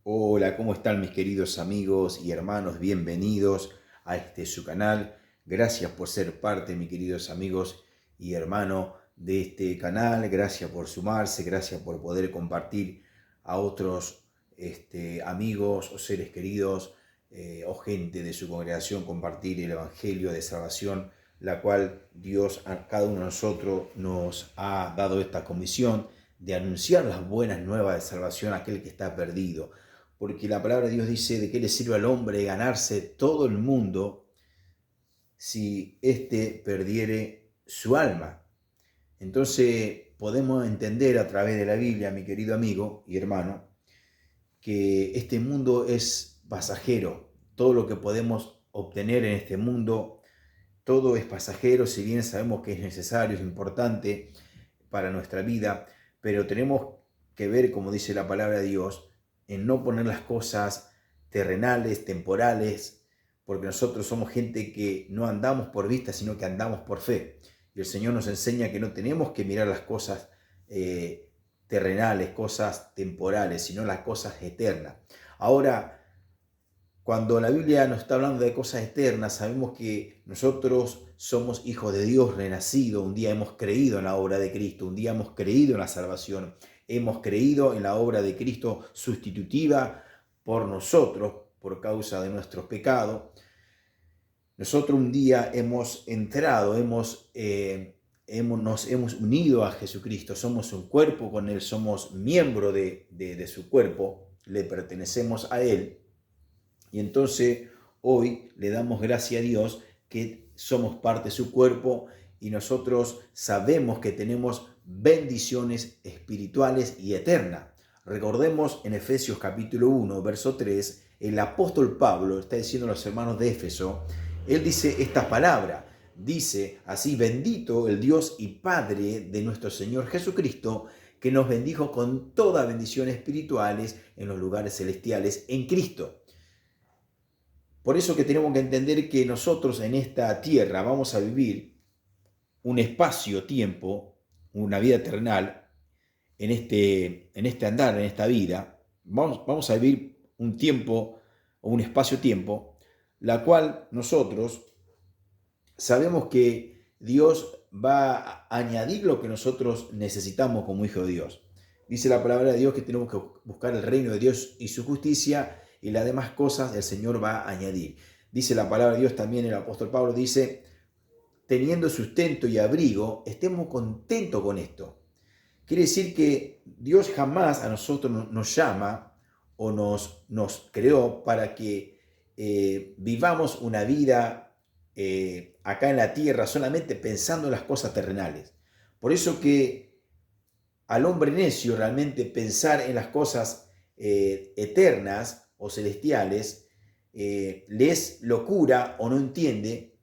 Hola, ¿cómo están mis queridos amigos y hermanos? Bienvenidos a su canal. Gracias por ser parte, mis queridos amigos y hermanos, de este canal. Gracias por sumarse, gracias por poder compartir a otros amigos o seres queridos o gente de su congregación, compartir el Evangelio de salvación, la cual Dios a cada uno de nosotros nos ha dado esta comisión de anunciar las buenas nuevas de salvación a aquel que está perdido. Porque la palabra de Dios dice: ¿de qué le sirve al hombre ganarse todo el mundo si éste perdiere su alma? Entonces podemos entender a través de la Biblia, mi querido amigo y hermano, que este mundo es pasajero. Todo lo que podemos obtener en este mundo, todo es pasajero, si bien sabemos que es necesario, es importante para nuestra vida, pero tenemos que ver, como dice la palabra de Dios, en no poner las cosas terrenales, temporales, porque nosotros somos gente que no andamos por vista, sino que andamos por fe. Y el Señor nos enseña que no tenemos que mirar las cosas terrenales, cosas temporales, sino las cosas eternas. Ahora, cuando la Biblia nos está hablando de cosas eternas, sabemos que nosotros somos hijos de Dios renacido. Un día hemos creído en la obra de Cristo, un día hemos creído en la salvación, hemos creído en la obra de Cristo sustitutiva por nosotros, por causa de nuestros pecados. Nosotros un día hemos entrado, nos hemos unido a Jesucristo, somos un cuerpo con Él, somos miembro de su cuerpo, le pertenecemos a Él. Y entonces hoy le damos gracias a Dios que somos parte de su cuerpo y nosotros sabemos que tenemos bendiciones espirituales y eternas. Recordemos en Efesios capítulo 1, verso 3, el apóstol Pablo está diciendo a los hermanos de Éfeso, él dice estas palabras, dice así: bendito el Dios y Padre de nuestro Señor Jesucristo, que nos bendijo con todas bendiciones espirituales en los lugares celestiales en Cristo. Por eso que tenemos que entender que nosotros en esta tierra vamos a vivir un espacio-tiempo, una vida terrenal, en este andar, en esta vida. Vamos a vivir un tiempo o un espacio-tiempo, la cual nosotros sabemos que Dios va a añadir lo que nosotros necesitamos como hijos de Dios. Dice la palabra de Dios que tenemos que buscar el reino de Dios y su justicia, y las demás cosas el Señor va a añadir. Dice la palabra de Dios también, el apóstol Pablo dice: teniendo sustento y abrigo, estemos contentos con esto. Quiere decir que Dios jamás a nosotros nos llama o nos creó para que vivamos una vida acá en la tierra solamente pensando en las cosas terrenales. Por eso que al hombre necio realmente pensar en las cosas eternas o celestiales le es locura o no entiende.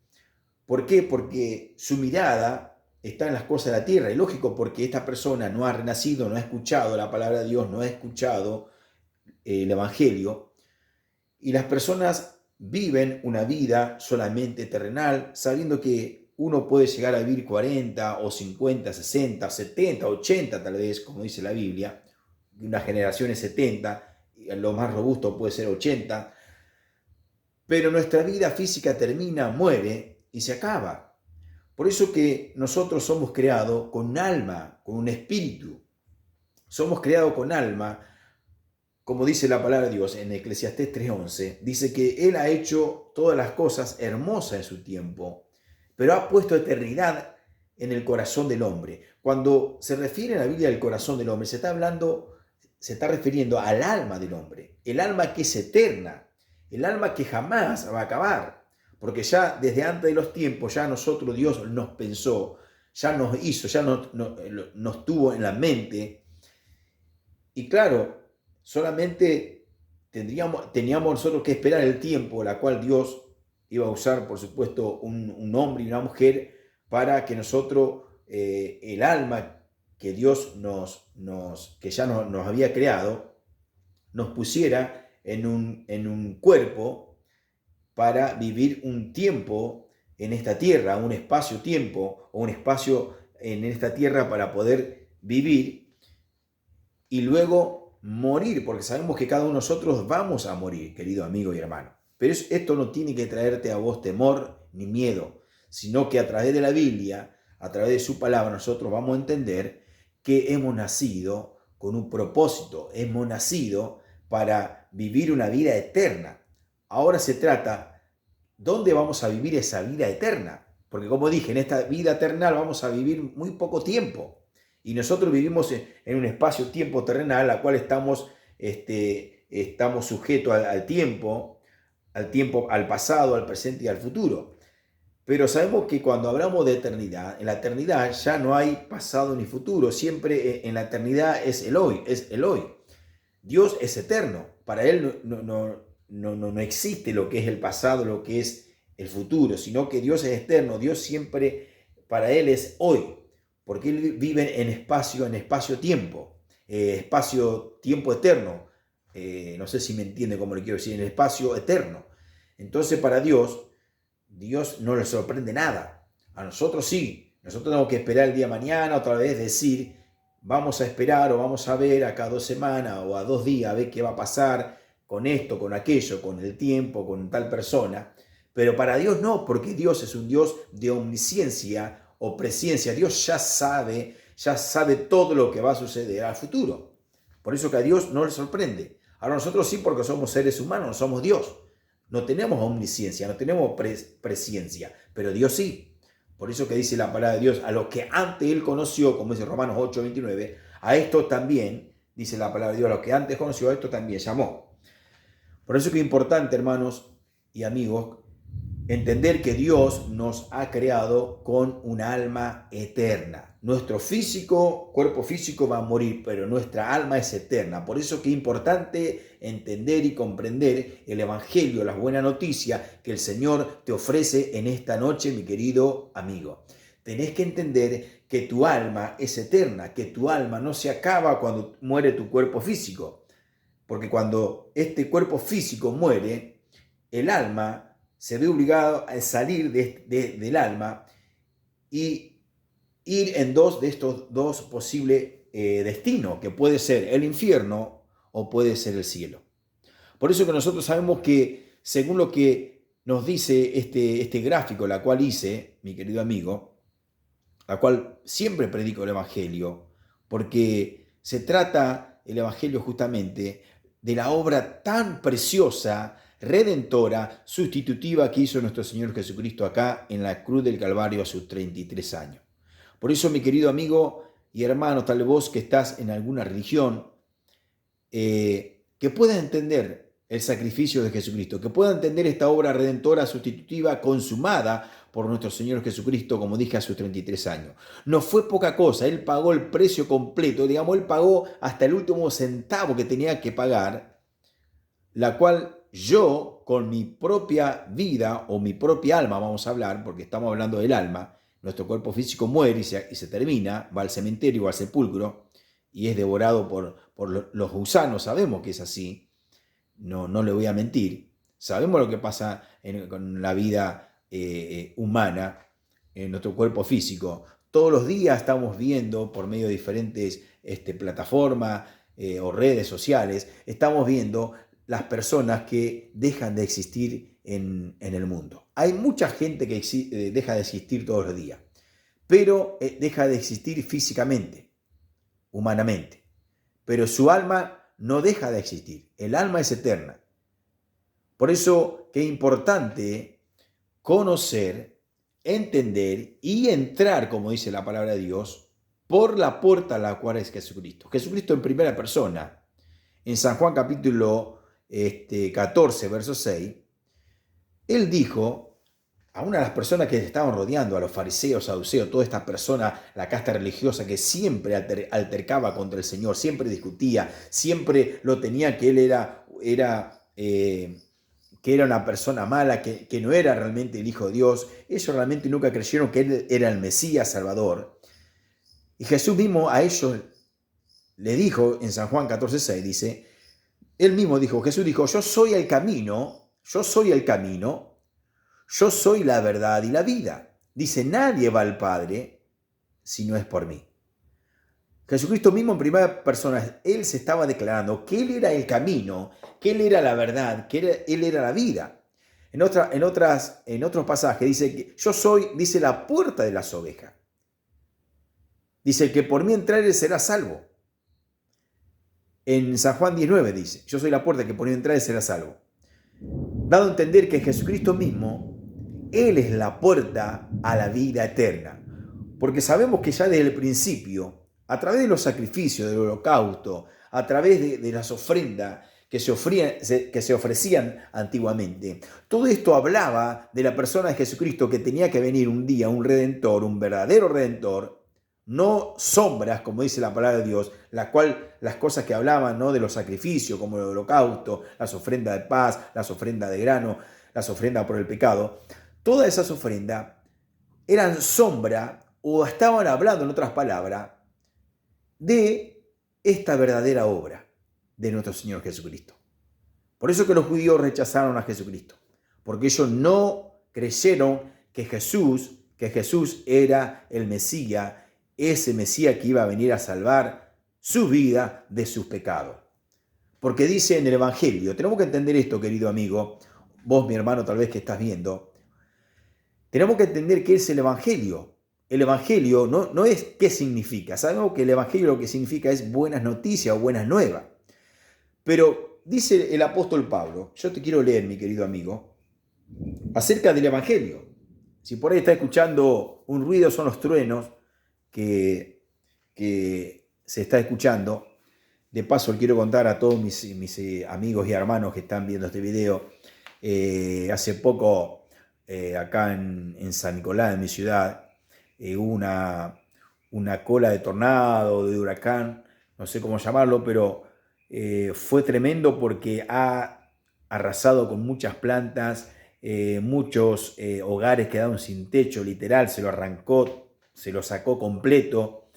¿Por qué? Porque su mirada está en las cosas de la tierra. Y lógico, porque esta persona no ha renacido, no ha escuchado la palabra de Dios, no ha escuchado el Evangelio. Y las personas viven una vida solamente terrenal, sabiendo que uno puede llegar a vivir 40 o 50, 60, 70, 80 tal vez, como dice la Biblia. Una generación es 70, lo más robusto puede ser 80. Pero nuestra vida física termina, muere y se acaba. Por eso que nosotros somos creados con un alma, con un espíritu. Somos creados con alma, como dice la palabra de Dios en Eclesiastés 3:11. Dice que Él ha hecho todas las cosas hermosas en su tiempo, pero ha puesto eternidad en el corazón del hombre. Cuando se refiere en la Biblia al corazón del hombre, se está refiriendo al alma del hombre, el alma que es eterna, el alma que jamás va a acabar, porque ya desde antes de los tiempos, ya nosotros Dios nos pensó, ya nos hizo, ya nos tuvo en la mente. Y claro, solamente teníamos nosotros que esperar el tiempo, la cual Dios iba a usar, por supuesto, un hombre y una mujer, para que nosotros, el alma que Dios que ya nos había creado, nos pusiera en un cuerpo para vivir un tiempo en esta tierra, un espacio-tiempo o un espacio en esta tierra para poder vivir y luego morir, porque sabemos que cada uno de nosotros vamos a morir, querido amigo y hermano. Pero esto no tiene que traerte a vos temor ni miedo, sino que a través de la Biblia, a través de su palabra, nosotros vamos a entender que hemos nacido con un propósito, hemos nacido para vivir una vida eterna. Ahora se trata, ¿dónde vamos a vivir esa vida eterna? Porque como dije, en esta vida eterna vamos a vivir muy poco tiempo. Y nosotros vivimos en un espacio-tiempo terrenal, al cual estamos sujetos al tiempo, al pasado, al presente y al futuro. Pero sabemos que cuando hablamos de eternidad, en la eternidad ya no hay pasado ni futuro. Siempre en la eternidad es el hoy, es el hoy. Dios es eterno. Para Él no existe lo que es el pasado, lo que es el futuro, sino que Dios es eterno. Dios siempre, para Él es hoy, porque Él vive en espacio-tiempo, espacio-tiempo eterno. No sé si me entiende cómo le quiero decir, en el espacio eterno. Entonces para Dios no le sorprende nada. A nosotros sí. Nosotros tenemos que esperar el día de mañana, otra vez decir, vamos a esperar o vamos a ver acá 2 semanas o a 2 días a ver qué va a pasar con esto, con aquello, con el tiempo, con tal persona. Pero para Dios no, porque Dios es un Dios de omnisciencia o presciencia. Dios ya sabe todo lo que va a suceder al futuro. Por eso que a Dios no le sorprende. Ahora nosotros sí, porque somos seres humanos, no somos Dios. No tenemos omnisciencia, no tenemos presciencia, pero Dios sí. Por eso que dice la palabra de Dios, a los que antes Él conoció, como dice Romanos 8:29, a esto también, dice la palabra de Dios, a los que antes conoció, a esto también llamó. Por eso que es importante, hermanos y amigos, entender que Dios nos ha creado con un alma eterna. Nuestro cuerpo físico va a morir, pero nuestra alma es eterna. Por eso que es importante entender y comprender el Evangelio, las buenas noticias que el Señor te ofrece en esta noche, mi querido amigo. Tenés que entender que tu alma es eterna, que tu alma no se acaba cuando muere tu cuerpo físico. Porque cuando este cuerpo físico muere, el alma se ve obligado a salir del alma y ir en de estos dos posibles destinos, que puede ser el infierno o puede ser el cielo. Por eso que nosotros sabemos que, según lo que nos dice este gráfico, la cual hice, mi querido amigo, la cual siempre predico el Evangelio, porque se trata el Evangelio justamente de la obra tan preciosa, redentora, sustitutiva que hizo nuestro Señor Jesucristo acá en la cruz del Calvario a sus 33 años. Por eso, mi querido amigo y hermano, tal vez vos que estás en alguna religión, que puedas entender el sacrificio de Jesucristo, que pueda entender esta obra redentora sustitutiva consumada por nuestro Señor Jesucristo, como dije, a sus 33 años. No fue poca cosa, Él pagó el precio completo, digamos, Él pagó hasta el último centavo que tenía que pagar, la cual yo, con mi propia vida o mi propia alma, vamos a hablar, porque estamos hablando del alma, nuestro cuerpo físico muere y se termina, va al cementerio o al sepulcro y es devorado por los gusanos, sabemos que es así, no le voy a mentir, sabemos lo que pasa con la vida humana, en nuestro cuerpo físico. Todos los días estamos viendo por medio de diferentes plataformas o redes sociales, estamos viendo las personas que dejan de existir en el mundo. Hay mucha gente que deja de existir todos los días, pero deja de existir físicamente, humanamente. Pero su alma no deja de existir. El alma es eterna. Por eso que es importante conocer, entender y entrar, como dice la palabra de Dios, por la puerta a la cual es Jesucristo. Jesucristo en primera persona. En San Juan capítulo 14, verso 6, Él dijo a una de las personas que estaban rodeando, a los fariseos, saduceos, toda esta persona, la casta religiosa que siempre altercaba contra el Señor, siempre discutía, siempre lo tenía que Él que era una persona mala, que no era realmente el Hijo de Dios. Ellos realmente nunca creyeron que Él era el Mesías Salvador. Y Jesús mismo a ellos le dijo en San Juan 14:6, dice, Él mismo dijo, Jesús dijo, yo soy el camino, yo soy la verdad y la vida. Dice, nadie va al Padre si no es por mí. Jesucristo mismo en primera persona, Él se estaba declarando que Él era el camino, que Él era la verdad, que Él era la vida. En otros pasajes dice que yo soy, dice, la puerta de las ovejas. Dice que por mí entrare será salvo. En San Juan 19 dice, yo soy la puerta que por mí entrare será salvo. Dado a entender que Jesucristo mismo, Él es la puerta a la vida eterna. Porque sabemos que ya desde el principio, a través de los sacrificios, del holocausto, a través de las ofrendas que se ofrecían antiguamente, todo esto hablaba de la persona de Jesucristo, que tenía que venir un día un redentor, un verdadero redentor, no sombras, como dice la palabra de Dios, las cosas que hablaban, ¿no?, de los sacrificios, como el holocausto, las ofrendas de paz, las ofrendas de grano, las ofrendas por el pecado. Todas esas ofrendas eran sombra, o estaban hablando, en otras palabras, de esta verdadera obra de nuestro Señor Jesucristo. Por eso que los judíos rechazaron a Jesucristo, porque ellos no creyeron que Jesús era el Mesías, ese Mesías que iba a venir a salvar su vida de sus pecados. Porque dice en el Evangelio, tenemos que entender esto, querido amigo, vos, mi hermano, tal vez que estás viendo, tenemos que entender qué es el Evangelio. El Evangelio no es qué significa. Sabemos que el Evangelio lo que significa es buenas noticias o buenas nuevas. Pero dice el apóstol Pablo, yo te quiero leer, mi querido amigo, acerca del Evangelio. Si por ahí está escuchando un ruido, son los truenos que se está escuchando. De paso, quiero contar a todos mis amigos y hermanos que están viendo este video. Hace poco, acá en San Nicolás, en mi ciudad, hubo una cola de tornado, de huracán, no sé cómo llamarlo, pero fue tremendo porque ha arrasado con muchas plantas, muchos hogares quedaron sin techo, literal, se lo arrancó, se lo sacó completo.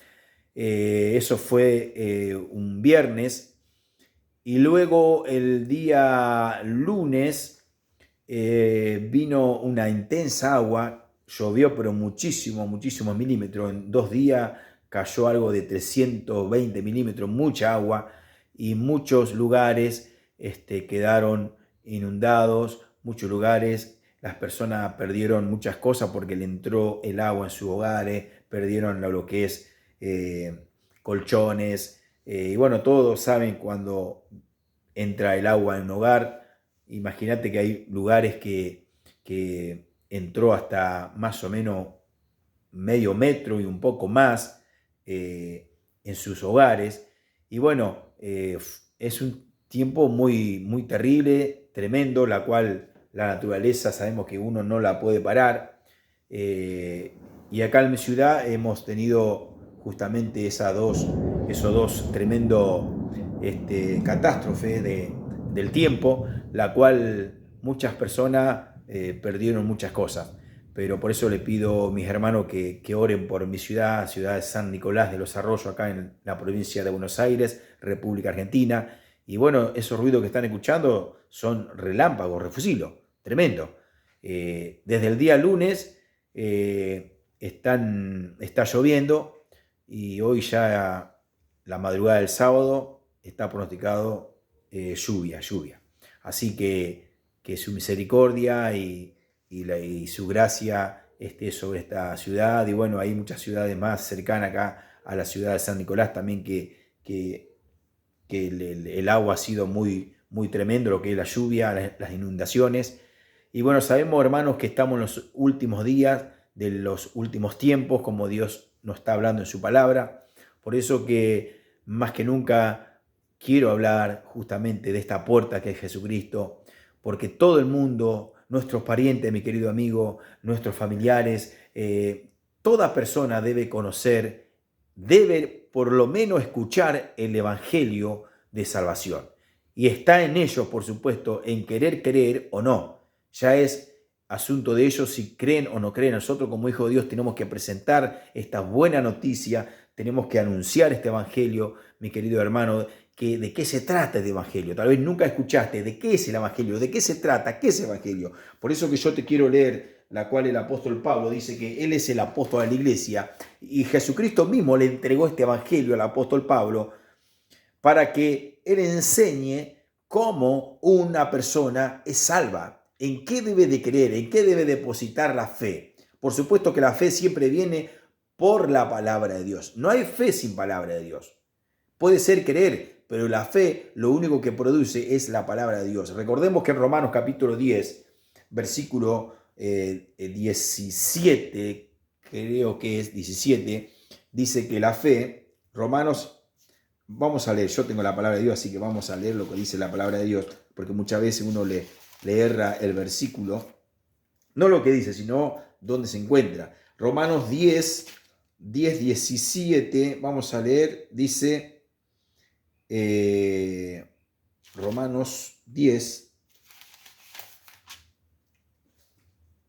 Eso fue un viernes, y luego el día lunes vino una intensa agua, llovió pero muchísimos milímetros, en 2 días cayó algo de 320 milímetros, mucha agua, y muchos lugares quedaron inundados, muchos lugares las personas perdieron muchas cosas porque le entró el agua en sus hogares, perdieron lo que es colchones, y bueno, todos saben cuando entra el agua en un hogar. Imagínate que hay lugares que entró hasta más o menos medio metro y un poco más en sus hogares. Y bueno, es un tiempo muy terrible, tremendo, la cual la naturaleza sabemos que uno no la puede parar. Y acá en mi ciudad hemos tenido justamente esos dos tremendos catástrofes del tiempo, la cual muchas personas perdieron muchas cosas. Pero por eso le pido a mis hermanos que oren por mi ciudad de San Nicolás de los Arroyos, acá en la provincia de Buenos Aires, República Argentina. Y bueno, esos ruidos que están escuchando son relámpagos, refusilos, tremendo. Desde el día lunes está lloviendo, y hoy ya la madrugada del sábado está pronosticado lluvia. Así que su misericordia y su gracia esté sobre esta ciudad. Y bueno, hay muchas ciudades más cercanas acá a la ciudad de San Nicolás también que el agua ha sido muy tremendo, lo que es la lluvia, las inundaciones. Y bueno, sabemos, hermanos, que estamos en los últimos días de los últimos tiempos, como Dios nos está hablando en su palabra. Por eso que más que nunca quiero hablar justamente de esta puerta que es Jesucristo, porque todo el mundo, nuestros parientes, mi querido amigo, nuestros familiares, toda persona debe conocer, debe por lo menos escuchar el Evangelio de salvación. Y está en ellos, por supuesto, en querer creer o no. Ya es asunto de ellos si creen o no creen. Nosotros como hijos de Dios tenemos que presentar esta buena noticia, tenemos que anunciar este Evangelio, mi querido hermano. ¿De qué se trata este Evangelio? Tal vez nunca escuchaste de qué es el Evangelio, de qué se trata, qué es el Evangelio. Por eso que yo te quiero leer la cual el apóstol Pablo dice que él es el apóstol de la iglesia, y Jesucristo mismo le entregó este evangelio al apóstol Pablo para que él enseñe cómo una persona es salva, en qué debe de creer, en qué debe depositar la fe. Por supuesto que la fe siempre viene por la palabra de Dios. No hay fe sin palabra de Dios. Puede ser creer, pero la fe lo único que produce es la palabra de Dios. Recordemos que en Romanos capítulo 10, versículo 17, creo que es 17, dice que la fe, Romanos, vamos a leer, yo tengo la palabra de Dios, así que vamos a leer lo que dice la palabra de Dios, porque muchas veces uno le erra el versículo, no lo que dice, sino dónde se encuentra. Romanos 10, 17, vamos a leer, dice, Romanos 10,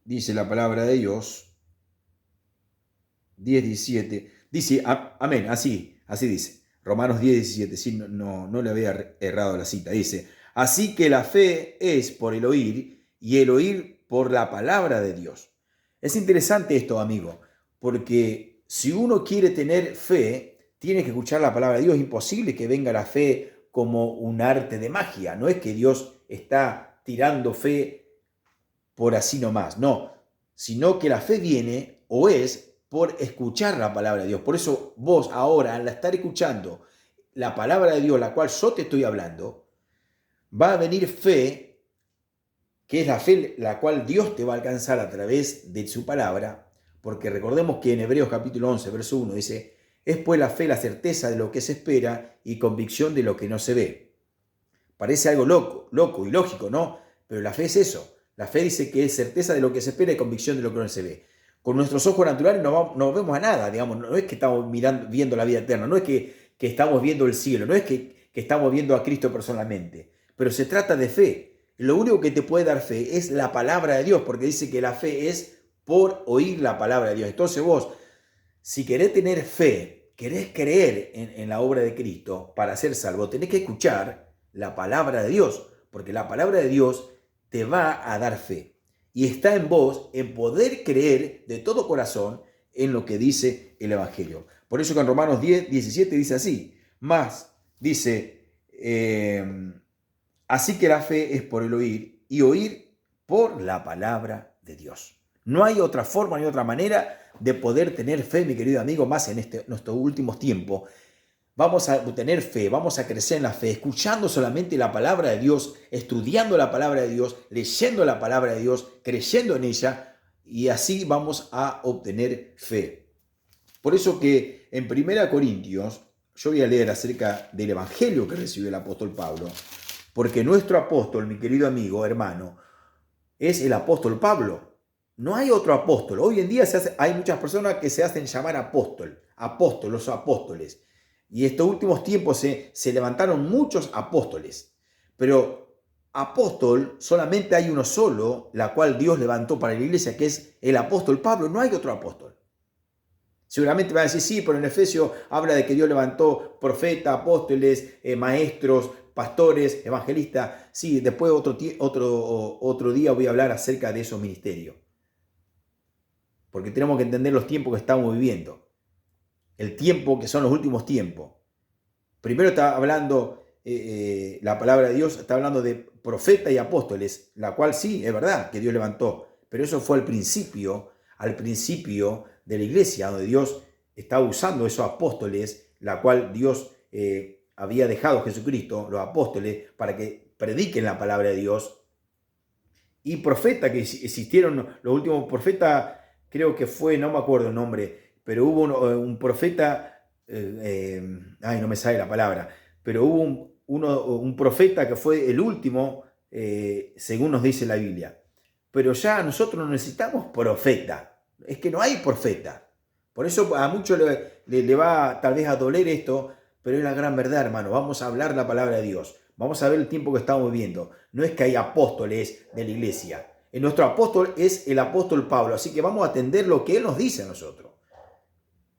dice la palabra de Dios, 10, 17, dice, amén, así dice. Romanos 10, 17, sí, no le había errado la cita, dice, así que la fe es por el oír y el oír por la palabra de Dios. Es interesante esto, amigo, porque si uno quiere tener fe, tiene que escuchar la palabra de Dios. Es imposible que venga la fe como un arte de magia. No es que Dios está tirando fe por así nomás, no, sino que la fe viene o es por escuchar la palabra de Dios. Por eso vos ahora, al estar escuchando la palabra de Dios, la cual yo te estoy hablando, va a venir fe, que es la fe la cual Dios te va a alcanzar a través de su palabra, porque recordemos que en Hebreos capítulo 11, verso 1 dice, es pues la fe la certeza de lo que se espera y convicción de lo que no se ve. Parece algo loco y lógico, ¿no? Pero la fe es eso. La fe dice que es certeza de lo que se espera y convicción de lo que no se ve. Con nuestros ojos naturales no vemos a nada, digamos, no es que estamos viendo la vida eterna, no es que estamos viendo el cielo, no es que estamos viendo a Cristo personalmente, pero se trata de fe. Lo único que te puede dar fe es la palabra de Dios, porque dice que la fe es por oír la palabra de Dios. Entonces vos, si querés tener fe, querés creer en la obra de Cristo para ser salvo, tenés que escuchar la palabra de Dios, porque la palabra de Dios te va a dar fe. Y está en vos en poder creer de todo corazón en lo que dice el Evangelio. Por eso que en Romanos 10, 17 dice así, más dice, así que la fe es por el oír y oír por la palabra de Dios. No hay otra forma ni otra manera de poder tener fe, mi querido amigo, más en estos últimos tiempos. Vamos a tener fe, vamos a crecer en la fe, escuchando solamente la palabra de Dios, estudiando la palabra de Dios, leyendo la palabra de Dios, creyendo en ella, y así vamos a obtener fe. Por eso que en 1 Corintios, yo voy a leer acerca del evangelio que recibió el apóstol Pablo, porque nuestro apóstol, mi querido amigo, hermano, es el apóstol Pablo. No hay otro apóstol. Hoy en día hay muchas personas que se hacen llamar los apóstoles. Y estos últimos tiempos se levantaron muchos apóstoles, pero apóstol solamente hay uno solo, la cual Dios levantó para la iglesia, que es el apóstol Pablo. No hay otro apóstol. Seguramente van a decir, sí, pero en Efesios habla de que Dios levantó profetas, apóstoles, maestros, pastores, evangelistas. Sí, después otro día voy a hablar acerca de esos ministerios, porque tenemos que entender los tiempos que estamos viviendo. El tiempo que son los últimos tiempos. Primero está hablando, la palabra de Dios está hablando de profetas y apóstoles, la cual sí, es verdad que Dios levantó, pero eso fue al principio de la iglesia, donde Dios estaba usando esos apóstoles, la cual Dios había dejado a Jesucristo, los apóstoles, para que prediquen la palabra de Dios. Y profetas que existieron, los últimos profetas, creo que fue, no me acuerdo el nombre, pero hubo un profeta, no me sale la palabra, pero hubo un profeta que fue el último, según nos dice la Biblia. Pero ya nosotros no necesitamos profeta, es que no hay profeta. Por eso a muchos le va tal vez a doler esto, pero es la gran verdad, hermano. Vamos a hablar la palabra de Dios, vamos a ver el tiempo que estamos viviendo. No es que hay apóstoles de la iglesia, nuestro apóstol es el apóstol Pablo, así que vamos a atender lo que él nos dice a nosotros.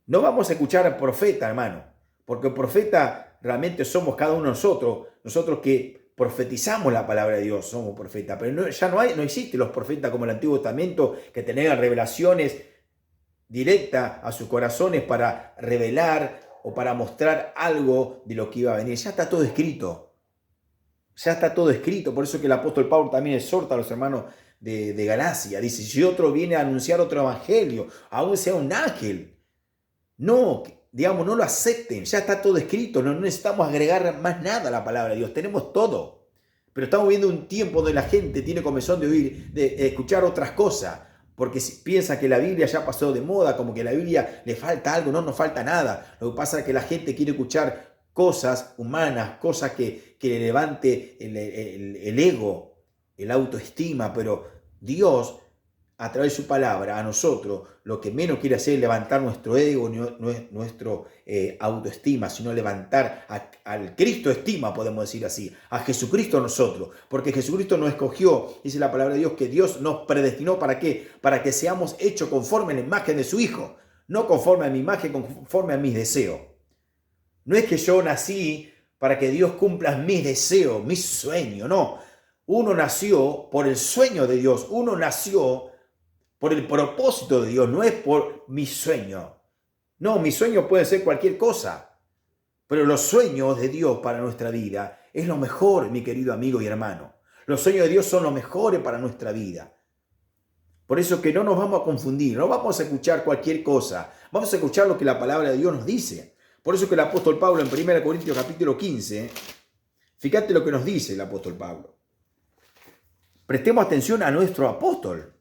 No vamos a escuchar al profeta, hermano, porque el profeta realmente somos cada uno de nosotros que profetizamos la palabra de Dios, somos profetas, pero ya no existen los profetas como el Antiguo Testamento que tenían revelaciones directas a sus corazones para revelar o para mostrar algo de lo que iba a venir. Ya está todo escrito. Ya está todo escrito. Por eso que el apóstol Pablo también exhorta a los hermanos de Galacia. Dice, si otro viene a anunciar otro evangelio, aún sea un ángel, no, digamos, no lo acepten. Ya está todo escrito. No necesitamos agregar más nada a la palabra de Dios. Tenemos todo. Pero estamos viendo un tiempo donde la gente tiene comezón de oír, de escuchar otras cosas, porque piensa que la Biblia ya pasó de moda, como que a la Biblia le falta algo. No nos falta nada. Lo que pasa es que la gente quiere escuchar cosas humanas, cosas que le levante el ego, el autoestima, pero Dios, a través de su palabra, a nosotros, lo que menos quiere hacer es levantar nuestro ego, nuestro autoestima, sino levantar al Cristo estima, podemos decir así, a Jesucristo nosotros, porque Jesucristo nos escogió, dice la palabra de Dios, que Dios nos predestinó, ¿para qué? Para que seamos hechos conforme a la imagen de su Hijo, no conforme a mi imagen, conforme a mis deseos. No es que yo nací para que Dios cumpla mis deseos, mis sueños, no. Uno nació por el sueño de Dios, uno nació por el propósito de Dios, no es por mi sueño. No, mi sueño puede ser cualquier cosa, pero los sueños de Dios para nuestra vida es lo mejor, mi querido amigo y hermano. Los sueños de Dios son los mejores para nuestra vida. Por eso que no nos vamos a confundir, no vamos a escuchar cualquier cosa, vamos a escuchar lo que la palabra de Dios nos dice. Por eso que el apóstol Pablo en 1 Corintios capítulo 15, fíjate lo que nos dice el apóstol Pablo. Prestemos atención a nuestro apóstol.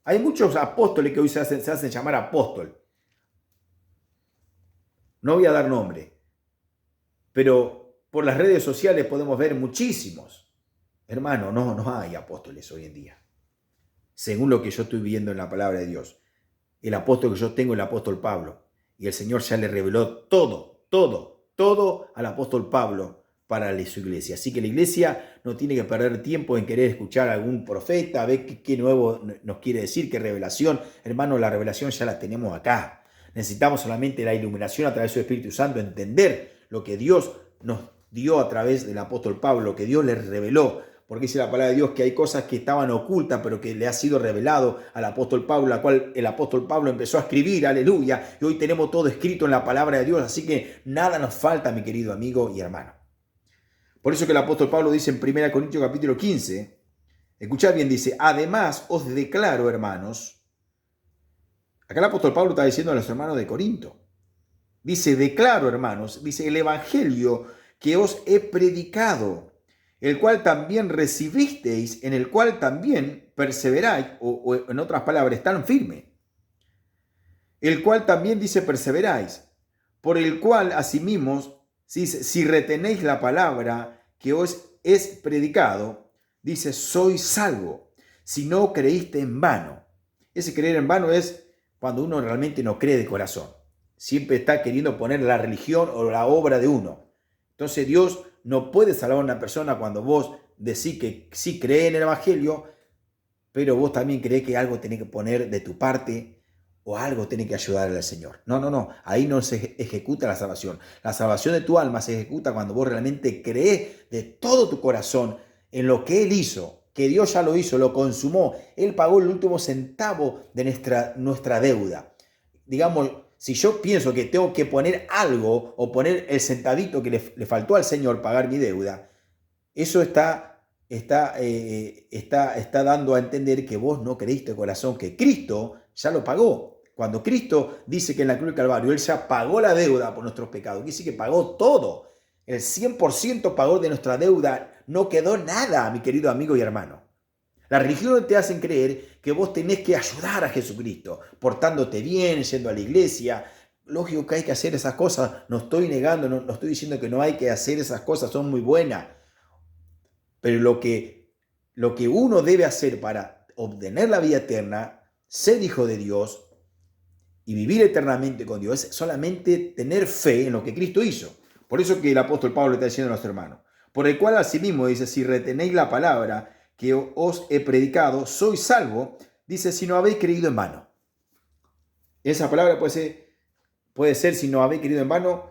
Hay muchos apóstoles que hoy se hacen llamar apóstol. No voy a dar nombre, pero por las redes sociales podemos ver muchísimos. Hermano, no hay apóstoles hoy en día. Según lo que yo estoy viendo en la palabra de Dios. El apóstol que yo tengo es el apóstol Pablo. Y el Señor ya le reveló todo al apóstol Pablo para su iglesia. Así que la iglesia no tiene que perder tiempo en querer escuchar a algún profeta, a ver qué nuevo nos quiere decir, qué revelación. Hermano, la revelación ya la tenemos acá. Necesitamos solamente la iluminación a través de su Espíritu Santo, entender lo que Dios nos dio a través del apóstol Pablo, lo que Dios le reveló. Porque dice la palabra de Dios que hay cosas que estaban ocultas, pero que le ha sido revelado al apóstol Pablo, la cual el apóstol Pablo empezó a escribir, aleluya, y hoy tenemos todo escrito en la palabra de Dios, así que nada nos falta, mi querido amigo y hermano. Por eso que el apóstol Pablo dice en 1 Corintios capítulo 15, escuchad bien, dice, además os declaro, hermanos, acá el apóstol Pablo está diciendo a los hermanos de Corinto, dice, declaro, hermanos, dice, el evangelio que os he predicado, el cual también recibisteis, en el cual también perseveráis, o en otras palabras, están firmes. El cual también dice perseveráis, por el cual asimismo, si retenéis la palabra que os es predicado, dice, sois salvo, si no creíste en vano. Ese creer en vano es cuando uno realmente no cree de corazón. Siempre está queriendo poner la religión o la obra de uno. Entonces Dios no puede salvar a una persona cuando vos decís que sí cree en el evangelio, pero vos también creés que algo tenés que poner de tu parte o algo tenés que ayudarle al Señor. No. Ahí no se ejecuta la salvación. La salvación de tu alma se ejecuta cuando vos realmente creés de todo tu corazón en lo que Él hizo, que Dios ya lo hizo, lo consumó. Él pagó el último centavo de nuestra deuda. Digamos, si yo pienso que tengo que poner algo o poner el centavito que le faltó al Señor pagar mi deuda, eso está dando a entender que vos no creíste de corazón, que Cristo ya lo pagó. Cuando Cristo dice que en la cruz del Calvario Él ya pagó la deuda por nuestros pecados, quiere decir que pagó todo. El 100% pagó de nuestra deuda, no quedó nada, mi querido amigo y hermano. La religión te hace creer que vos tenés que ayudar a Jesucristo, portándote bien, yendo a la iglesia. Lógico que hay que hacer esas cosas, no estoy negando, no estoy diciendo que no hay que hacer esas cosas, son muy buenas. Pero lo que uno debe hacer para obtener la vida eterna, ser hijo de Dios y vivir eternamente con Dios, es solamente tener fe en lo que Cristo hizo. Por eso que el apóstol Pablo está diciendo a nuestro hermano, por el cual asimismo dice, si retenéis la palabra que os he predicado, sois salvo, dice, si no habéis creído en vano. Esa palabra puede ser si no habéis creído en vano,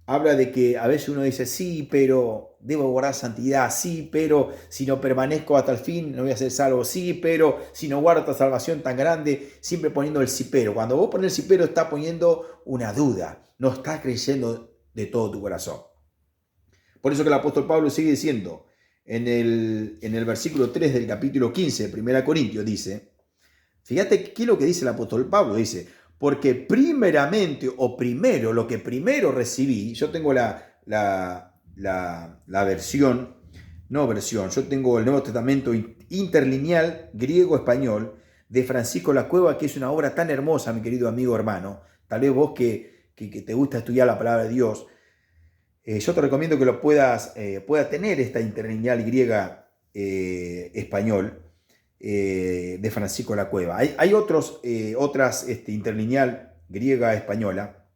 habla de que a veces uno dice, sí, pero debo guardar santidad, sí, pero si no permanezco hasta el fin, no voy a ser salvo, sí, pero si no guardo esta salvación tan grande, siempre poniendo el sí, pero. Cuando vos pones el sí, pero, estás poniendo una duda, no estás creyendo de todo tu corazón. Por eso que el apóstol Pablo sigue diciendo en el versículo 3 del capítulo 15 de 1 Corintios, dice, fíjate qué es lo que dice el apóstol Pablo, dice, porque primeramente o primero, lo que primero recibí, yo tengo la versión, no versión, yo tengo el Nuevo Testamento interlineal griego-español de Francisco Lacueva, que es una obra tan hermosa, mi querido amigo hermano, tal vez vos que te gusta estudiar la palabra de Dios, yo te recomiendo que lo puedas tener esta interlineal griega español de Francisco Lacueva. Hay otras interlineal griega española,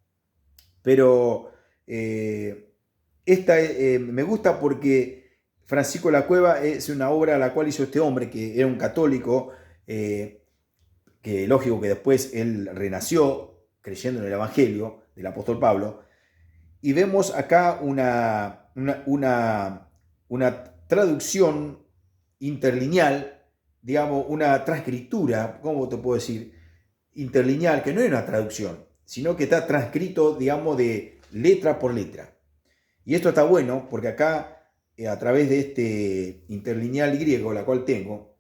pero esta me gusta porque Francisco Lacueva es una obra la cual hizo este hombre que era un católico, que lógico que después él renació creyendo en el Evangelio del apóstol Pablo. Y vemos acá una traducción interlineal, digamos, una transcritura, ¿cómo te puedo decir? Interlineal, que no es una traducción, sino que está transcrito, digamos, de letra por letra. Y esto está bueno porque acá, a través de este interlineal griego, la cual tengo,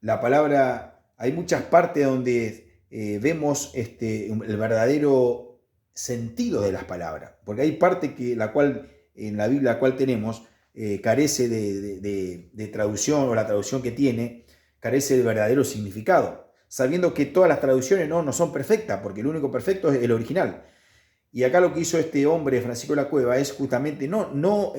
la palabra, hay muchas partes donde vemos el verdadero sentido de las palabras, porque hay parte que la cual en la Biblia la cual tenemos carece de traducción, o la traducción que tiene carece del verdadero significado, sabiendo que todas las traducciones no son perfectas, porque el único perfecto es el original. Y acá lo que hizo este hombre, Francisco Lacueva, es justamente no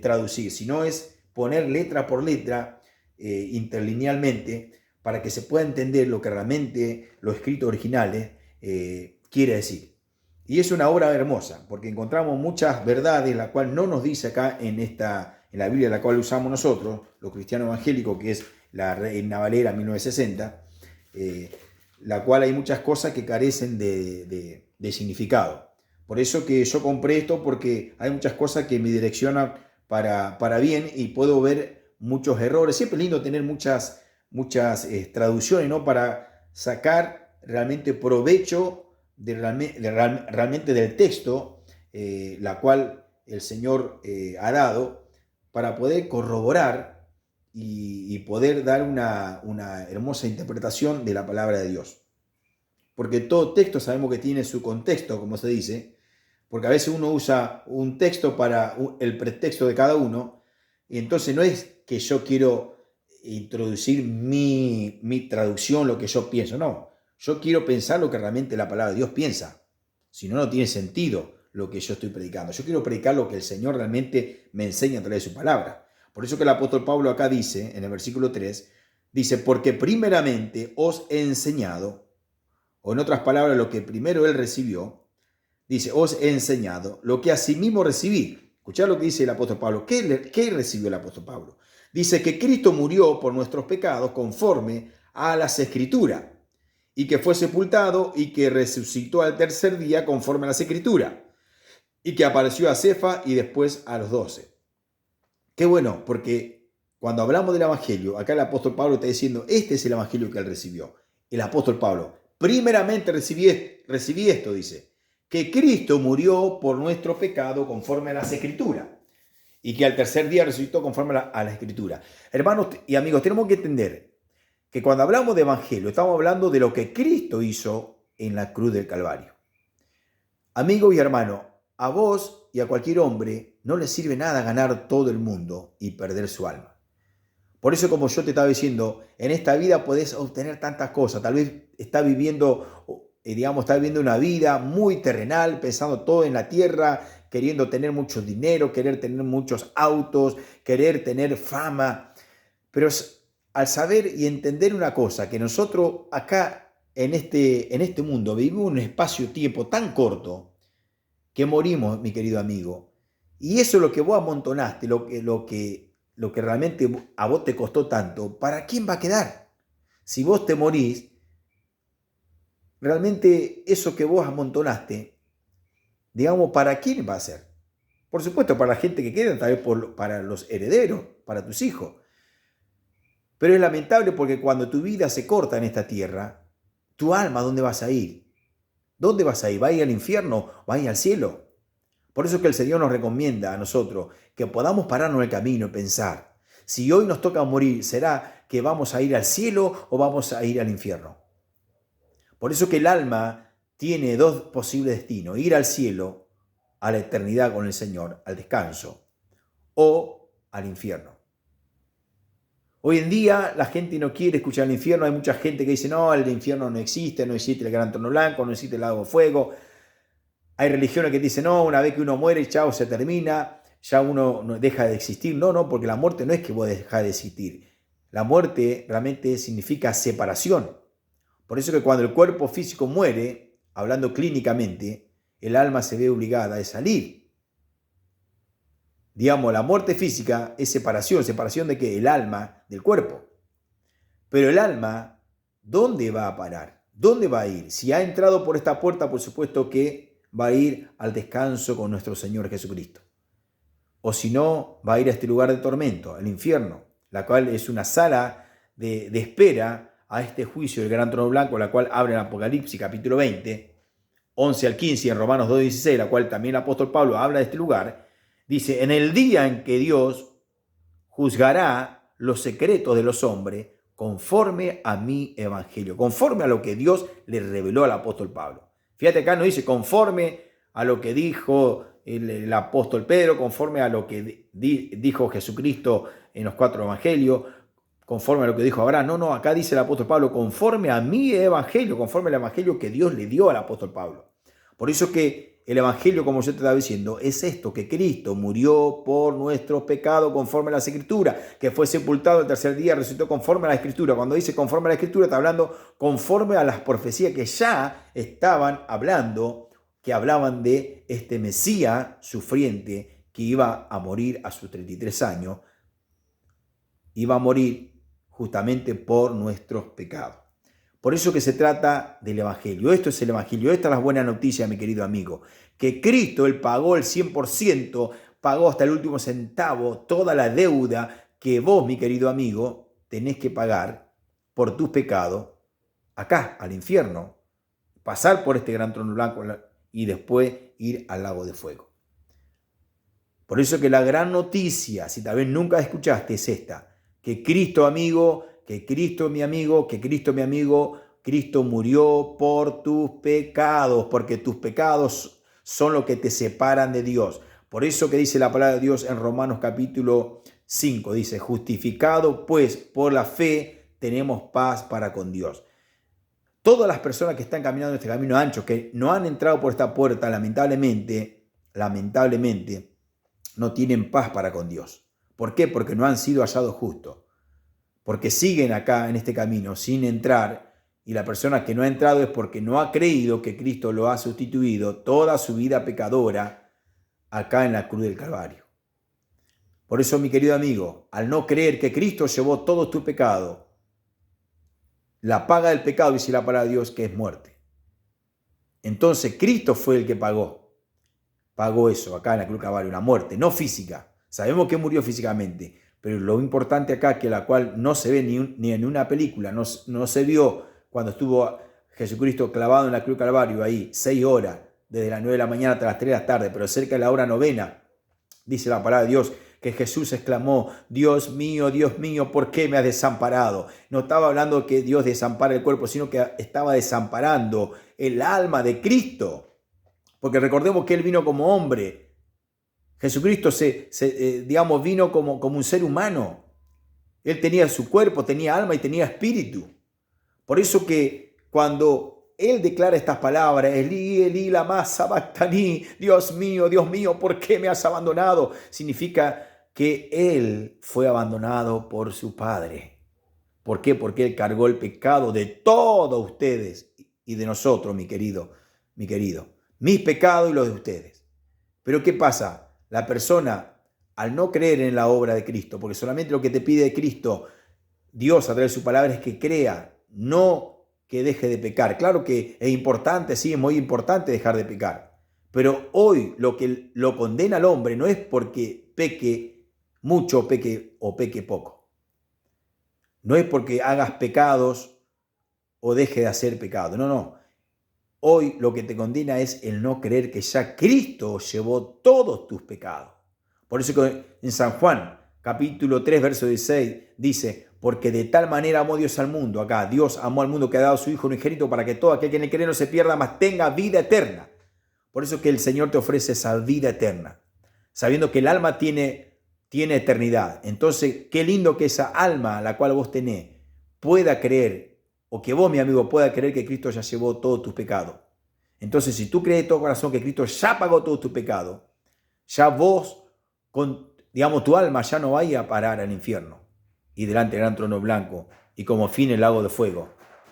traducir, sino es poner letra por letra interlinealmente, para que se pueda entender lo que realmente lo escrito originales quiere decir. Y es una obra hermosa, porque encontramos muchas verdades, la cual no nos dice acá en la Biblia, la cual usamos nosotros, los cristianos evangélicos, que es la Reina Valera 1960, la cual hay muchas cosas que carecen de significado. Por eso que yo compré esto, porque hay muchas cosas que me direccionan para bien, y puedo ver muchos errores. Siempre es lindo tener muchas traducciones, ¿no? Para sacar realmente provecho realmente del texto, la cual el Señor ha dado, para poder corroborar y poder dar una hermosa interpretación de la palabra de Dios. Porque todo texto sabemos que tiene su contexto, como se dice, porque a veces uno usa un texto para el pretexto de cada uno, y entonces no es que yo quiero introducir mi traducción, lo que yo pienso, no. Yo quiero pensar lo que realmente la palabra de Dios piensa. Si no, no tiene sentido lo que yo estoy predicando. Yo quiero predicar lo que el Señor realmente me enseña a través de su palabra. Por eso que el apóstol Pablo acá dice, en el versículo 3, dice, porque primeramente os he enseñado, o en otras palabras, lo que primero él recibió, dice, os he enseñado lo que asimismo recibí. Escuchad lo que dice el apóstol Pablo. ¿Qué recibió el apóstol Pablo? Dice que Cristo murió por nuestros pecados conforme a las Escrituras, y que fue sepultado y que resucitó al tercer día conforme a las Escrituras, y que apareció a Cefa y después a los 12. Qué bueno, porque cuando hablamos del Evangelio, acá el apóstol Pablo está diciendo, este es el Evangelio que él recibió. El apóstol Pablo, primeramente recibí esto, dice, que Cristo murió por nuestro pecado conforme a las Escrituras, y que al tercer día resucitó conforme a la Escritura. Hermanos y amigos, tenemos que entender que cuando hablamos de Evangelio, estamos hablando de lo que Cristo hizo en la cruz del Calvario. Amigo y hermano, a vos y a cualquier hombre no le sirve nada ganar todo el mundo y perder su alma. Por eso, como yo te estaba diciendo, en esta vida podés obtener tantas cosas. Tal vez estás viviendo una vida muy terrenal, pensando todo en la tierra, queriendo tener mucho dinero, querer tener muchos autos, querer tener fama. Pero al saber y entender una cosa, que nosotros acá en este mundo vivimos un espacio-tiempo tan corto que morimos, mi querido amigo. Y eso es lo que vos amontonaste, lo que realmente a vos te costó tanto, ¿para quién va a quedar? Si vos te morís, realmente eso que vos amontonaste digamos, ¿para quién va a ser? Por supuesto, para la gente que queda, tal vez para los herederos, para tus hijos. Pero es lamentable porque cuando tu vida se corta en esta tierra, tu alma, ¿dónde vas a ir? ¿Dónde vas a ir? ¿Va a ir al infierno? ¿Va a ir al cielo? Por eso es que el Señor nos recomienda a nosotros que podamos pararnos en el camino y pensar, si hoy nos toca morir, ¿será que vamos a ir al cielo o vamos a ir al infierno? Por eso que el alma tiene dos posibles destinos, ir al cielo, a la eternidad con el Señor, al descanso, o al infierno. Hoy en día la gente no quiere escuchar el infierno, hay mucha gente que dice, no, el infierno no existe el gran trono blanco, no existe el lago de fuego. Hay religiones que dicen, no, una vez que uno muere, chao, se termina, ya uno deja de existir. No, porque la muerte no es que vos dejás de existir. La muerte realmente significa separación. Por eso que cuando el cuerpo físico muere, hablando clínicamente, el alma se ve obligada a salir. Digamos, la muerte física es separación de que el alma del cuerpo. Pero el alma, ¿dónde va a parar? ¿Dónde va a ir? Si ha entrado por esta puerta, por supuesto que va a ir al descanso con nuestro Señor Jesucristo. O si no, va a ir a este lugar de tormento, al infierno, la cual es una sala de espera a este juicio del gran trono blanco, la cual abre en Apocalipsis capítulo 20, 11 al 15 y en Romanos 2:16, la cual también el apóstol Pablo habla de este lugar. Dice, en el día en que Dios juzgará los secretos de los hombres conforme a mi evangelio, conforme a lo que Dios le reveló al apóstol Pablo. Fíjate acá no dice conforme a lo que dijo el apóstol Pedro, conforme a lo que dijo Jesucristo en los 4 evangelios, conforme a lo que dijo Abraham. No, acá dice el apóstol Pablo, conforme a mi evangelio, conforme al evangelio que Dios le dio al apóstol Pablo. Por eso que el evangelio, como yo te estaba diciendo, es esto, que Cristo murió por nuestros pecados conforme a las Escrituras, que fue sepultado el tercer día, resucitó conforme a la Escritura. Cuando dice conforme a la Escritura, está hablando conforme a las profecías que ya estaban hablando, que hablaban de este Mesías sufriente que iba a morir a sus 33 años, iba a morir justamente por nuestros pecados. Por eso que se trata del evangelio. Esto es el evangelio. Esta es la buena noticia, mi querido amigo. Que Cristo, Él pagó el 100%, pagó hasta el último centavo toda la deuda que vos, mi querido amigo, tenés que pagar por tus pecados acá, al infierno, pasar por este gran trono blanco y después ir al lago de fuego. Por eso que la gran noticia, si tal vez nunca escuchaste, es esta. Que Cristo, amigo, que Cristo mi amigo, Cristo murió por tus pecados, porque tus pecados son lo que te separan de Dios. Por eso que dice la palabra de Dios en Romanos capítulo 5, dice, justificado pues por la fe tenemos paz para con Dios. Todas las personas que están caminando este camino ancho, que no han entrado por esta puerta, lamentablemente, no tienen paz para con Dios. ¿Por qué? Porque no han sido hallados justos. Porque siguen acá en este camino sin entrar, y la persona que no ha entrado es porque no ha creído que Cristo lo ha sustituido toda su vida pecadora acá en la cruz del Calvario. Por eso, mi querido amigo, al no creer que Cristo llevó todo tu pecado, la paga del pecado, dice la palabra de Dios, que es muerte. Entonces, Cristo fue el que pagó eso acá en la cruz del Calvario, una muerte, no física. Sabemos que murió físicamente, pero lo importante acá, que la cual no se ve ni en una película, no se vio cuando estuvo Jesucristo clavado en la cruz del Calvario ahí 6 horas, desde las 9 de la mañana hasta las 3 de la tarde, pero cerca de la hora 9, dice la palabra de Dios, que Jesús exclamó, Dios mío, ¿por qué me has desamparado? No estaba hablando que Dios desampara el cuerpo, sino que estaba desamparando el alma de Cristo. Porque recordemos que Él vino como hombre. Jesucristo vino como un ser humano. Él tenía su cuerpo, tenía alma y tenía espíritu. Por eso que cuando Él declara estas palabras, Elí, Elí, lama sabactani, Dios mío, ¿por qué me has abandonado? Significa que Él fue abandonado por su Padre. ¿Por qué? Porque Él cargó el pecado de todos ustedes y de nosotros, mi querido. Mis pecados y los de ustedes. Pero ¿qué pasa? La persona, al no creer en la obra de Cristo, porque solamente lo que te pide Cristo, Dios a través de su palabra, es que crea, no que deje de pecar. Claro que es importante, sí, es muy importante dejar de pecar. Pero hoy lo que lo condena al hombre no es porque peque mucho o peque poco. No es porque hagas pecados o deje de hacer pecado. No, no. Hoy lo que te condena es el no creer que ya Cristo llevó todos tus pecados. Por eso que en San Juan, capítulo 3, verso 16, dice, porque de tal manera amó Dios al mundo. Acá, Dios amó al mundo que ha dado a su Hijo unigénito para que todo aquel que en él cree no se pierda, mas tenga vida eterna. Por eso que el Señor te ofrece esa vida eterna, sabiendo que el alma tiene eternidad. Entonces, qué lindo que esa alma, la cual vos tenés, pueda creer, o que vos, mi amigo, pueda creer que Cristo ya llevó todos tus pecados. Entonces, si tú crees de todo corazón que Cristo ya pagó todos tus pecados, ya vos, tu alma ya no vaya a parar al infierno y delante del gran trono blanco y como fin el lago de fuego,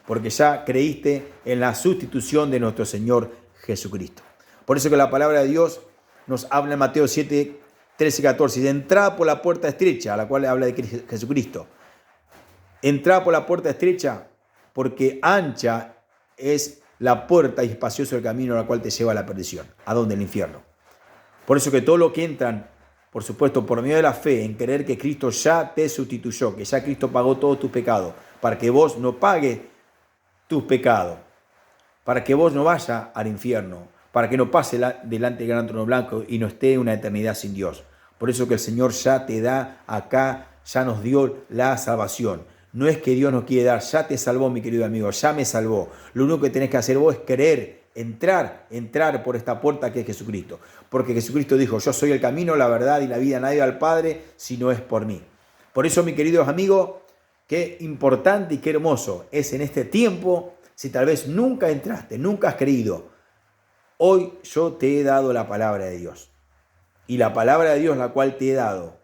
porque ya creíste en la sustitución de nuestro Señor Jesucristo. Por eso que la palabra de Dios nos habla en Mateo 7, 13 y 14, de entrada por la puerta estrecha, a la cual habla de Jesucristo. Entrada por la puerta estrecha, porque ancha es la puerta y espacioso el camino a la cual te lleva a la perdición, ¿a dónde? El infierno. Por eso que todos los que entran, por supuesto, por medio de la fe, en creer que Cristo ya te sustituyó, que ya Cristo pagó todos tus pecados, para que vos no pagues tus pecados, para que vos no vayas al infierno, para que no pase delante del gran trono blanco y no esté una eternidad sin Dios. Por eso que el Señor ya te da acá, ya nos dio la salvación. No es que Dios nos quiere dar, ya te salvó, mi querido amigo, ya me salvó. Lo único que tenés que hacer vos es creer, entrar por esta puerta que es Jesucristo. Porque Jesucristo dijo, yo soy el camino, la verdad y la vida, nadie va al Padre si no es por mí. Por eso, mis queridos amigos, qué importante y qué hermoso es en este tiempo, si tal vez nunca entraste, nunca has creído, hoy yo te he dado la palabra de Dios. Y la palabra de Dios, la cual te he dado,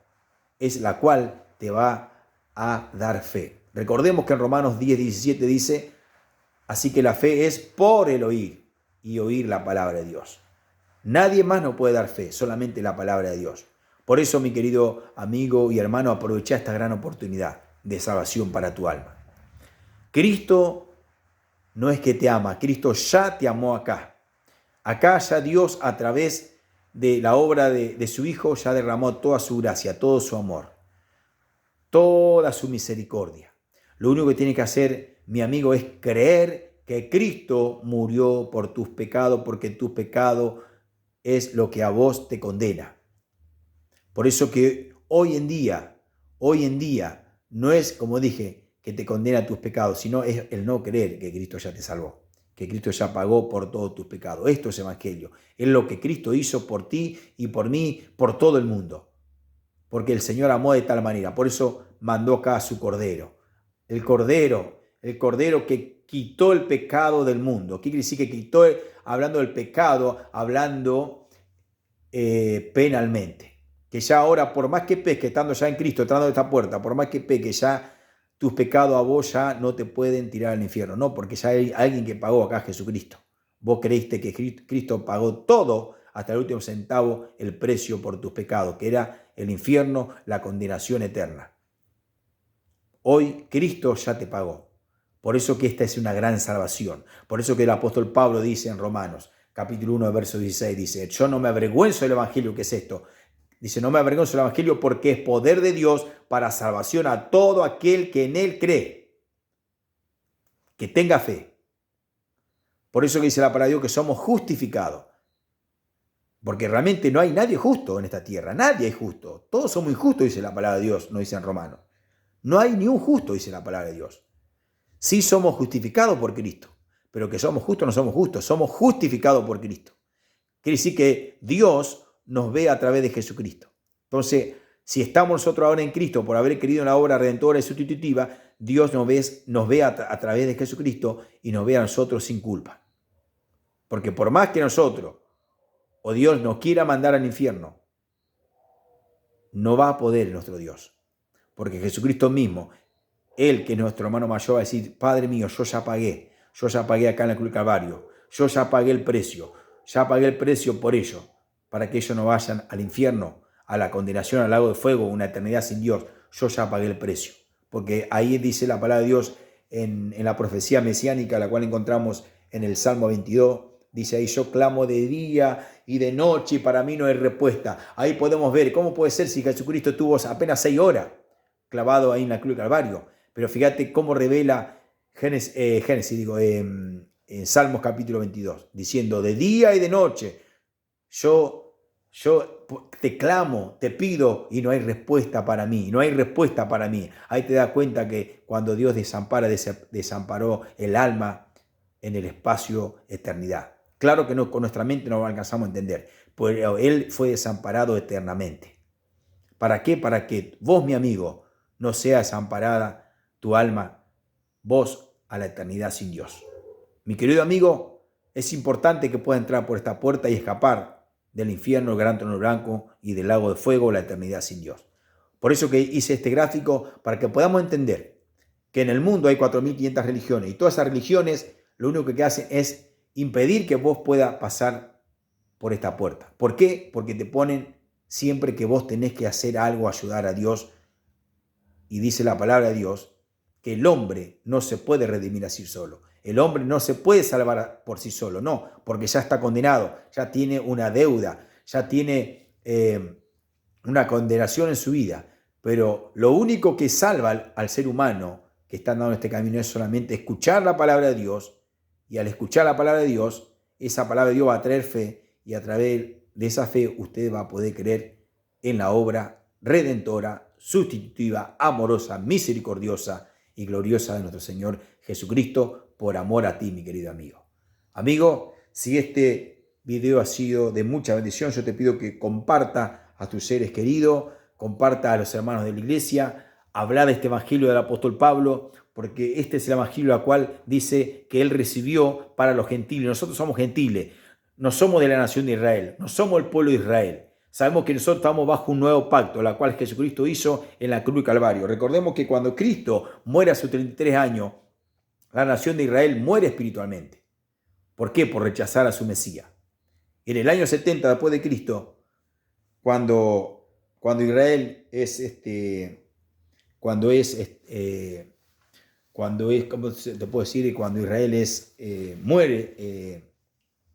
es la cual te va a dar fe. Recordemos que en Romanos 10, 17 dice, así que la fe es por el oír y oír la palabra de Dios. Nadie más nos puede dar fe, solamente la palabra de Dios. Por eso, mi querido amigo y hermano, aprovecha esta gran oportunidad de salvación para tu alma. Cristo no es que te ama, Cristo ya te amó acá. Acá ya Dios, a través de la obra de su Hijo, ya derramó toda su gracia, todo su amor, toda su misericordia. Lo único que tienes que hacer, mi amigo, es creer que Cristo murió por tus pecados, porque tu pecado es lo que a vos te condena. Por eso que hoy en día, no es, como dije, que te condena tus pecados, sino es el no creer que Cristo ya te salvó, que Cristo ya pagó por todos tus pecados. Esto es evangelio, es lo que Cristo hizo por ti y por mí, por todo el mundo. Porque el Señor amó de tal manera, por eso mandó acá a su Cordero. El Cordero que quitó el pecado del mundo. ¿Qué quiere decir que quitó? Hablando del pecado, hablando penalmente. Que ya ahora, por más que peque, estando ya en Cristo, entrando en esta puerta, por más que peque, ya tus pecados a vos ya no te pueden tirar al infierno. No, porque ya hay alguien que pagó acá, Jesucristo. Vos creíste que Cristo pagó todo, hasta el último centavo, el precio por tus pecados, que era el infierno, la condenación eterna. Hoy Cristo ya te pagó. Por eso que esta es una gran salvación. Por eso que el apóstol Pablo dice en Romanos, capítulo 1, verso 16, dice, yo no me avergüenzo del evangelio, ¿qué es esto? Dice, no me avergüenzo del evangelio porque es poder de Dios para salvación a todo aquel que en él cree, que tenga fe. Por eso que dice la palabra de Dios que somos justificados. Porque realmente no hay nadie justo en esta tierra, nadie es justo. Todos somos injustos, dice la palabra de Dios, no dice en Romanos. No hay ni un justo, dice la palabra de Dios. Sí somos justificados por Cristo, pero que somos justos no somos justos, somos justificados por Cristo. Quiere decir que Dios nos ve a través de Jesucristo. Entonces, si estamos nosotros ahora en Cristo por haber creído en la obra redentora y sustitutiva, Dios nos ve a través de Jesucristo y nos ve a nosotros sin culpa. Porque por más que nosotros o Dios nos quiera mandar al infierno, no va a poder nuestro Dios. Porque Jesucristo mismo, Él que es nuestro hermano mayor, va a decir, Padre mío, yo ya pagué acá en la cruz del Calvario, yo ya pagué el precio por ellos, para que ellos no vayan al infierno, a la condenación, al lago de fuego, una eternidad sin Dios. Yo ya pagué el precio. Porque ahí dice la palabra de Dios en la profecía mesiánica, la cual encontramos en el Salmo 22, Dice ahí, yo clamo de día y de noche y para mí no hay respuesta. Ahí podemos ver cómo puede ser si Jesucristo tuvo apenas 6 horas clavado ahí en la cruz del Calvario. Pero fíjate cómo revela en Salmos capítulo 22, diciendo, de día y de noche, yo te clamo, te pido y no hay respuesta para mí, no hay respuesta para mí. Ahí te das cuenta que cuando Dios desamparó el alma en el espacio eternidad. Claro que no, con nuestra mente no lo alcanzamos a entender, pero Él fue desamparado eternamente. ¿Para qué? Para que vos, mi amigo, no sea desamparada tu alma, vos a la eternidad sin Dios. Mi querido amigo, es importante que pueda entrar por esta puerta y escapar del infierno, el gran trono blanco y del lago de fuego, la eternidad sin Dios. Por eso que hice este gráfico, para que podamos entender que en el mundo hay 4.500 religiones y todas esas religiones lo único que hacen es impedir que vos puedas pasar por esta puerta. ¿Por qué? Porque te ponen siempre que vos tenés que hacer algo, ayudar a Dios. Y dice la palabra de Dios que el hombre no se puede redimir así solo. El hombre no se puede salvar por sí solo, no, porque ya está condenado, ya tiene una deuda, ya tiene una condenación en su vida. Pero lo único que salva al ser humano que está andando en este camino es solamente escuchar la palabra de Dios. Y al escuchar la palabra de Dios, esa palabra de Dios va a traer fe y a través de esa fe usted va a poder creer en la obra redentora, sustitutiva, amorosa, misericordiosa y gloriosa de nuestro Señor Jesucristo por amor a ti, mi querido amigo. Amigo, si este video ha sido de mucha bendición, yo te pido que comparta a tus seres queridos, comparta a los hermanos de la iglesia, habla de este evangelio del apóstol Pablo, porque este es el evangelio al cual dice que él recibió para los gentiles. Nosotros somos gentiles, no somos de la nación de Israel, no somos el pueblo de Israel. Sabemos que nosotros estamos bajo un nuevo pacto, la cual Jesucristo hizo en la cruz del Calvario. Recordemos que cuando Cristo muere a sus 33 años, la nación de Israel muere espiritualmente. ¿Por qué? Por rechazar a su Mesías. En el año 70 después de Cristo, cuando Israel es ¿cómo te puedo decir? Cuando Israel muere,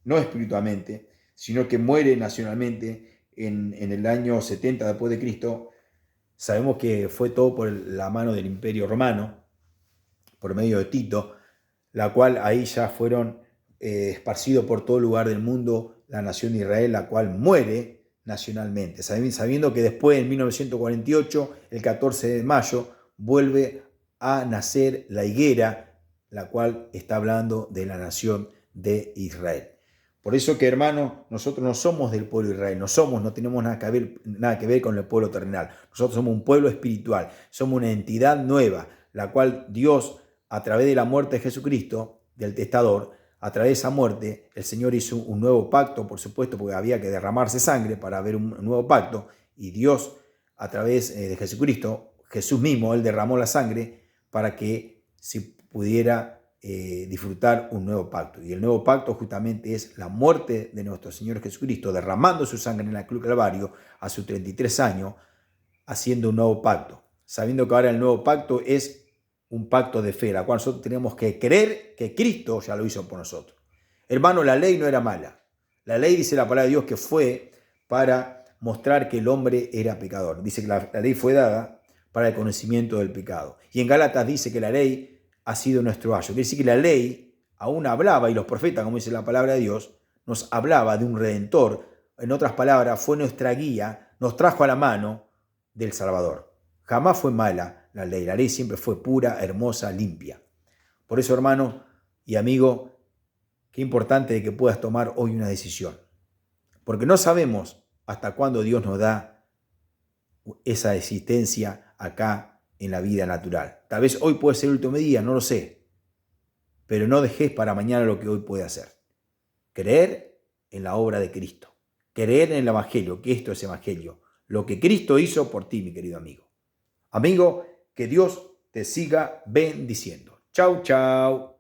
no espiritualmente, sino que muere nacionalmente en el año 70 después de Cristo, sabemos que fue todo por la mano del Imperio Romano, por medio de Tito, la cual ahí ya fueron esparcidos por todo lugar del mundo la nación de Israel, la cual muere nacionalmente, sabiendo que después, en 1948, el 14 de mayo, vuelve a nacer la higuera, la cual está hablando de la nación de Israel. Por eso que, hermanos, nosotros no somos del pueblo de Israel, no tenemos nada que ver con el pueblo terrenal. Nosotros somos un pueblo espiritual, somos una entidad nueva, la cual Dios, a través de la muerte de Jesucristo, del testador, a través de esa muerte, el Señor hizo un nuevo pacto, por supuesto, porque había que derramarse sangre para ver un nuevo pacto, y Dios, a través de Jesucristo, Jesús mismo, Él derramó la sangre para que se pudiera disfrutar un nuevo pacto. Y el nuevo pacto justamente es la muerte de nuestro Señor Jesucristo, derramando su sangre en la cruz del Calvario a sus 33 años, haciendo un nuevo pacto, sabiendo que ahora el nuevo pacto es un pacto de fe, la cual nosotros tenemos que creer que Cristo ya lo hizo por nosotros. Hermano, la ley no era mala. La ley, dice la palabra de Dios, que fue para mostrar que el hombre era pecador. Dice que la ley fue dada para el conocimiento del pecado. Y en Gálatas dice que la ley ha sido nuestro ayo. Quiere decir que la ley aún hablaba, y los profetas, como dice la palabra de Dios, nos hablaba de un redentor. En otras palabras, fue nuestra guía, nos trajo a la mano del Salvador. Jamás fue mala la ley siempre fue pura, hermosa, limpia. Por eso, hermano y amigo, qué importante que puedas tomar hoy una decisión. Porque no sabemos hasta cuándo Dios nos da esa existencia acá en la vida natural. Tal vez hoy puede ser el último día, no lo sé. Pero no dejes para mañana lo que hoy puede hacer. Creer en la obra de Cristo. Creer en el Evangelio, que esto es Evangelio. Lo que Cristo hizo por ti, mi querido amigo. Amigo, que Dios te siga bendiciendo. Chau, chau.